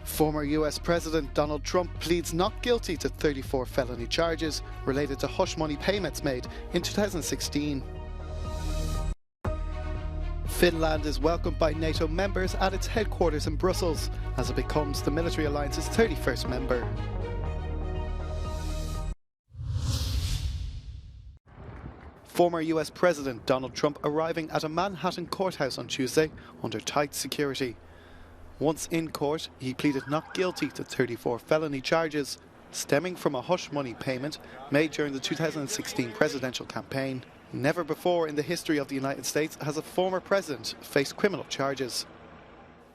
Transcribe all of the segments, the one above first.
Former US President Donald Trump pleads not guilty to 34 felony charges related to hush money payments made in 2016. Finland is welcomed by NATO members at its headquarters in Brussels as it becomes the military alliance's 31st member. Former US President Donald Trump arriving at a Manhattan courthouse on Tuesday under tight security. Once in court, he pleaded not guilty to 34 felony charges stemming from a hush money payment made during the 2016 presidential campaign. Never before in the history of the United States has a former president faced criminal charges.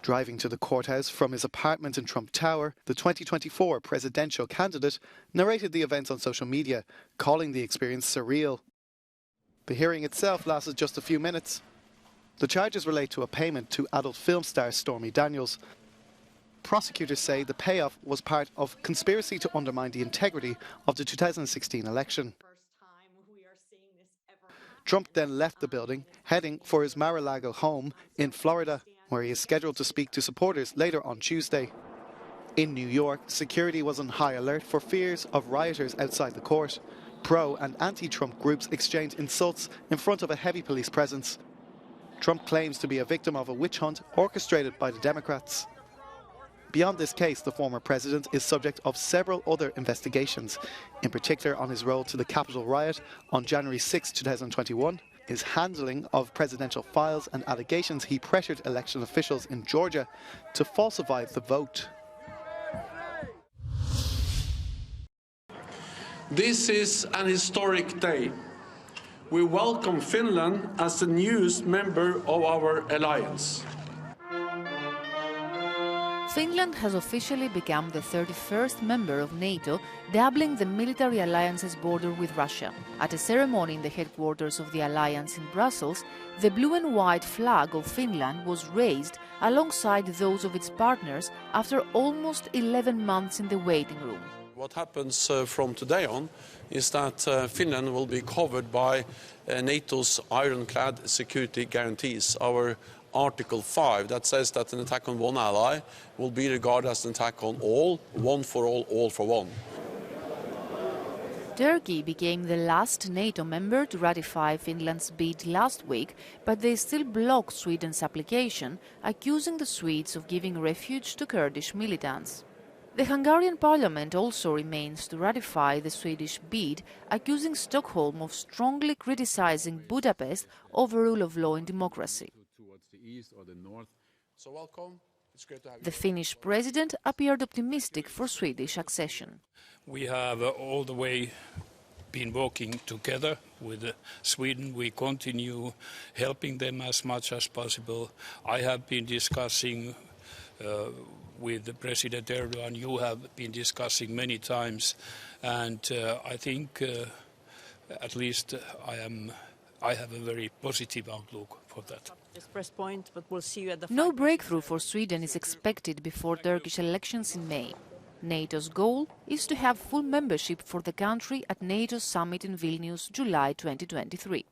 Driving to the courthouse from his apartment in Trump Tower, the 2024 presidential candidate narrated the events on social media, calling the experience surreal. The hearing itself lasted just a few minutes. The charges relate to a payment to adult film star Stormy Daniels. Prosecutors say the payoff was part of conspiracy to undermine the integrity of the 2016 election. Trump then left the building, heading for his Mar-a-Lago home in Florida, where he is scheduled to speak to supporters later on Tuesday. In New York, security was on high alert for fears of rioters outside the court. Pro- and anti-Trump groups exchanged insults in front of a heavy police presence. Trump claims to be a victim of a witch hunt orchestrated by the Democrats. Beyond this case, the former president is subject of several other investigations, in particular on his role to the Capitol riot on January 6, 2021, his handling of presidential files and allegations he pressured election officials in Georgia to falsify the vote. This is an historic day. We welcome Finland as the newest member of our alliance. Finland has officially become the 31st member of NATO, doubling the military alliance's border with Russia. At a ceremony in the headquarters of the alliance in Brussels, the blue and white flag of Finland was raised alongside those of its partners after almost 11 months in the waiting room. What happens from today on is that Finland will be covered by NATO's ironclad security guarantees, our Article 5, that says that an attack on one ally will be regarded as an attack on all, one for all for one. Turkey became the last NATO member to ratify Finland's bid last week, but they still blocked Sweden's application, accusing the Swedes of giving refuge to Kurdish militants. The Hungarian parliament also remains to ratify the Swedish bid, accusing Stockholm of strongly criticizing Budapest over rule of law and democracy. The Finnish president appeared optimistic for Swedish accession. We have all the way been working together with Sweden. We continue helping them as much as possible. I have been discussing with President Erdogan. You have been discussing many times, and I think at least I have a very positive outlook for that. No breakthrough for Sweden is expected before Turkish elections in May. NATO's goal is to have full membership for the country at NATO's summit in Vilnius, July 2023.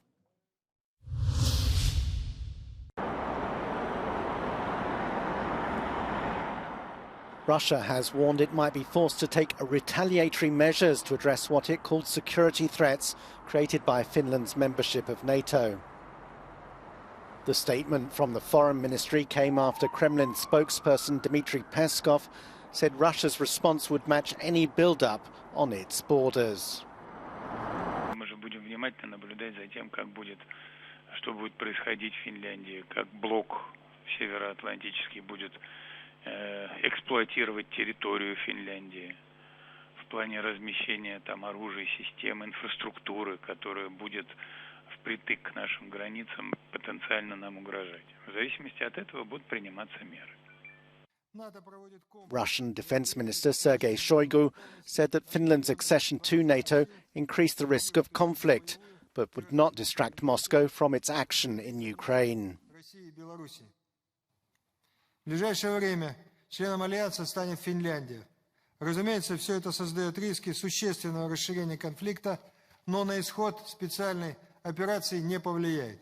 Russia has warned it might be forced to take retaliatory measures to address what it called security threats created by Finland's membership of NATO. The statement from the Foreign Ministry came after Kremlin spokesperson Dmitry Peskov said Russia's response would match any build-up on its borders. Мы же будем внимательно наблюдать за тем, что будет происходить в Финляндии, как блок североатлантический будет эксплуатировать территорию Финляндии в плане размещения там оружия, систем, инфраструктуры, которая будет впритык к нашим границам потенциально нам угрожать. В зависимости от этого будут приниматься меры. Russian Defense Minister Sergei Shoigu said that Finland's accession to NATO increased the risk of conflict, but would not distract Moscow from its action in Ukraine. В ближайшее время членом Альянса станет Финляндия. Разумеется, все это создает риски существенного расширения конфликта, но на исход специальной операции не повлияет.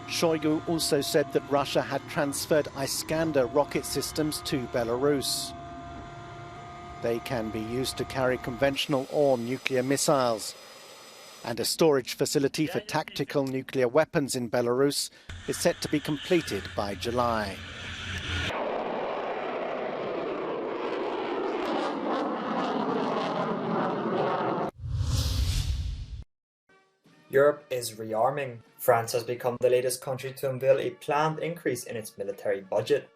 Shoigu also said that Russia had transferred Iskander rocket systems to Belarus. They can be used to carry conventional or nuclear missiles. And a storage facility for tactical nuclear weapons in Belarus is set to be completed by July. Europe is rearming. France has become the latest country to unveil a planned increase in its military budget.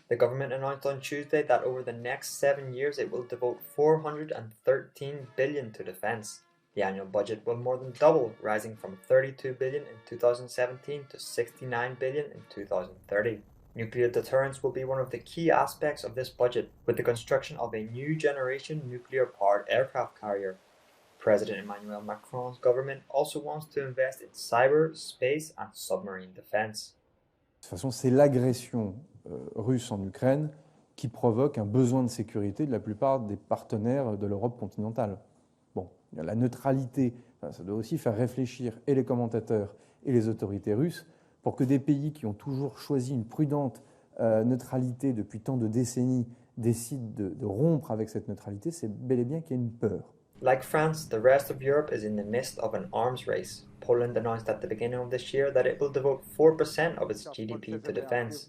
The government announced on Tuesday that over the next 7 years it will devote 413 billion to defence. The annual budget will more than double, rising from 32 billion in 2017 to 69 billion in 2030. Nuclear deterrence will be one of the key aspects of this budget, with the construction of a new generation nuclear-powered aircraft carrier. President Emmanuel Macron's government also wants to invest in cyber, space and submarine defense. De toute façon, c'est l'agression russe en Ukraine qui provoque un besoin de sécurité de la plupart des partenaires de l'Europe continentale. Bon, la neutralité, ça doit aussi faire réfléchir et les commentateurs et les autorités russes pour que des pays qui ont toujours choisi une prudente neutralité depuis tant de décennies décident de rompre avec cette neutralité, c'est bel et bien qu'il y a une peur. Like France, the rest of Europe is in the midst of an arms race. Poland announced at the beginning of this year that it will devote 4% of its GDP to defense.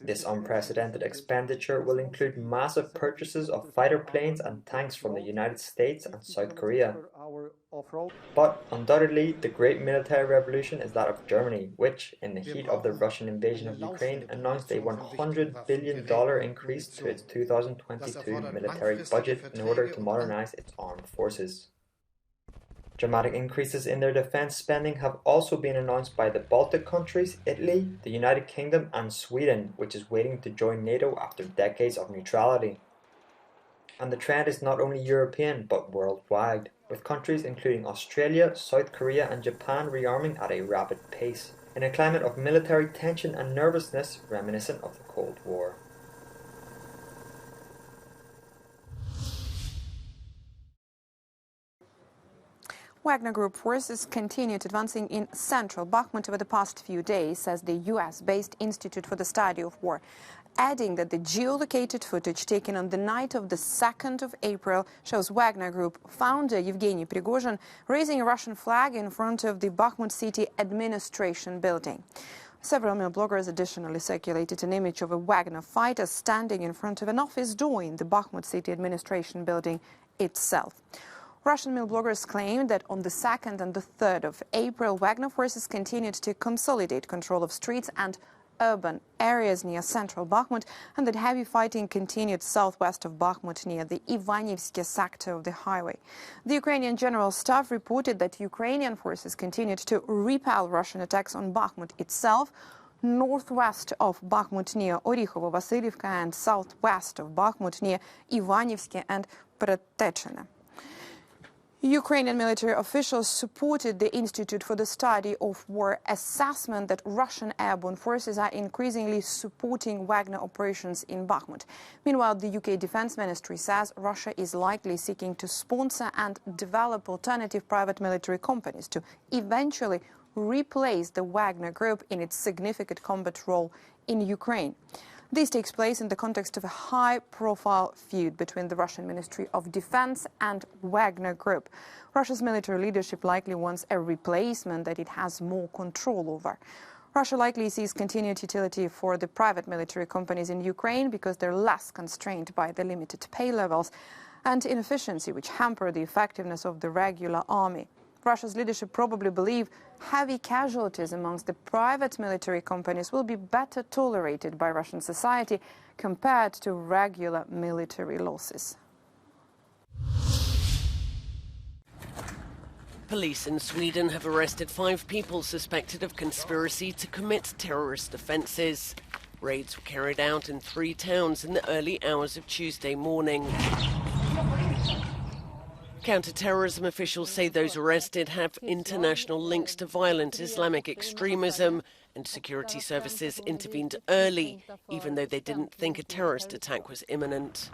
This unprecedented expenditure will include massive purchases of fighter planes and tanks from the United States and South Korea. But undoubtedly, the great military revolution is that of Germany, which, in the heat of the Russian invasion of Ukraine, announced a $100 billion increase to its 2022 military budget in order to modernize its armed forces. Dramatic increases in their defense spending have also been announced by the Baltic countries, Italy, the United Kingdom and Sweden, which is waiting to join NATO after decades of neutrality. And the trend is not only European but worldwide, with countries including Australia, South Korea and Japan rearming at a rapid pace, in a climate of military tension and nervousness reminiscent of the Cold War. Wagner Group forces continued advancing in central Bakhmut over the past few days, says the US-based Institute for the Study of War, adding that the geolocated footage taken on the night of the 2nd of April shows Wagner Group founder Yevgeny Prigozhin raising a Russian flag in front of the Bakhmut city administration building. Several male bloggers additionally circulated an image of a Wagner fighter standing in front of an office door in the Bakhmut city administration building itself. Russian male bloggers claimed that on the 2nd and the 3rd of April, Wagner forces continued to consolidate control of streets and urban areas near central Bakhmut, and that heavy fighting continued southwest of Bakhmut near the Ivanivsky sector of the highway. The Ukrainian General Staff reported that Ukrainian forces continued to repel Russian attacks on Bakhmut itself, northwest of Bakhmut near Orikhovo-Vasilievka and southwest of Bakhmut near Ivanivsky and Pretechina. Ukrainian military officials supported the Institute for the Study of War assessment that Russian airborne forces are increasingly supporting Wagner operations in Bakhmut. Meanwhile, the UK Defense Ministry says Russia is likely seeking to sponsor and develop alternative private military companies to eventually replace the Wagner Group in its significant combat role in Ukraine. This takes place in the context of a high-profile feud between the Russian Ministry of Defense and Wagner Group. Russia's military leadership likely wants a replacement that it has more control over. Russia likely sees continued utility for the private military companies in Ukraine because they're less constrained by the limited pay levels and inefficiency, which hamper the effectiveness of the regular army. Russia's leadership probably believe heavy casualties amongst the private military companies will be better tolerated by Russian society compared to regular military losses. Police in Sweden have arrested 5 people suspected of conspiracy to commit terrorist offences. Raids were carried out in 3 towns in the early hours of Tuesday morning. Counter-terrorism officials say those arrested have international links to violent Islamic extremism, and security services intervened early, even though they didn't think a terrorist attack was imminent.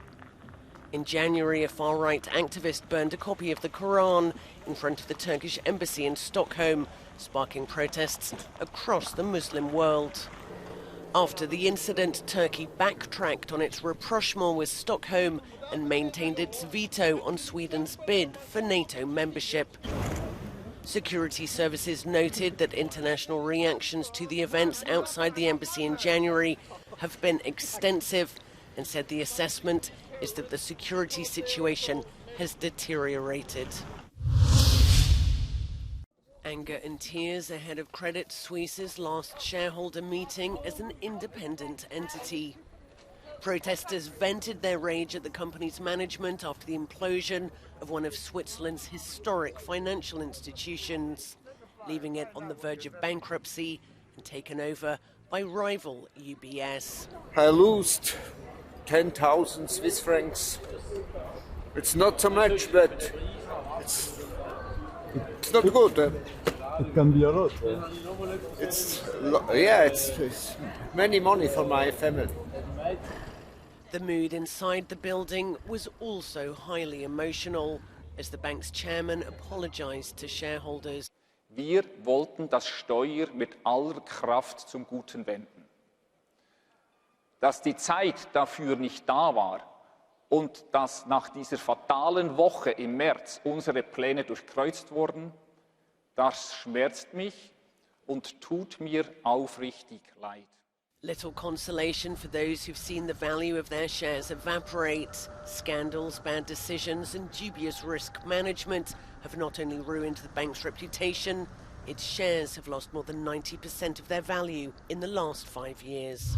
In January, a far-right activist burned a copy of the Quran in front of the Turkish embassy in Stockholm, sparking protests across the Muslim world. After the incident, Turkey backtracked on its rapprochement with Stockholm and maintained its veto on Sweden's bid for NATO membership. Security services noted that international reactions to the events outside the embassy in January have been extensive and said the assessment is that the security situation has deteriorated. Anger and tears ahead of Credit Suisse's last shareholder meeting as an independent entity. Protesters vented their rage at the company's management after the implosion of one of Switzerland's historic financial institutions, leaving it on the verge of bankruptcy and taken over by rival UBS. I lost 10,000 Swiss francs. It's not so much, but it's not good. It can be a lot. It's many money for my family. The mood inside the building was also highly emotional as the bank's chairman apologized to shareholders. Wir wollten das Steuer mit aller Kraft zum Guten wenden. Dass die Zeit dafür nicht da war und dass nach dieser fatalen Woche im März unsere Pläne durchkreuzt wurden, das schmerzt mich und tut mir aufrichtig leid. Little consolation for those who've seen the value of their shares evaporate. Scandals, bad decisions and dubious risk management have not only ruined the bank's reputation, its shares have lost more than 90% of their value in the last 5 years.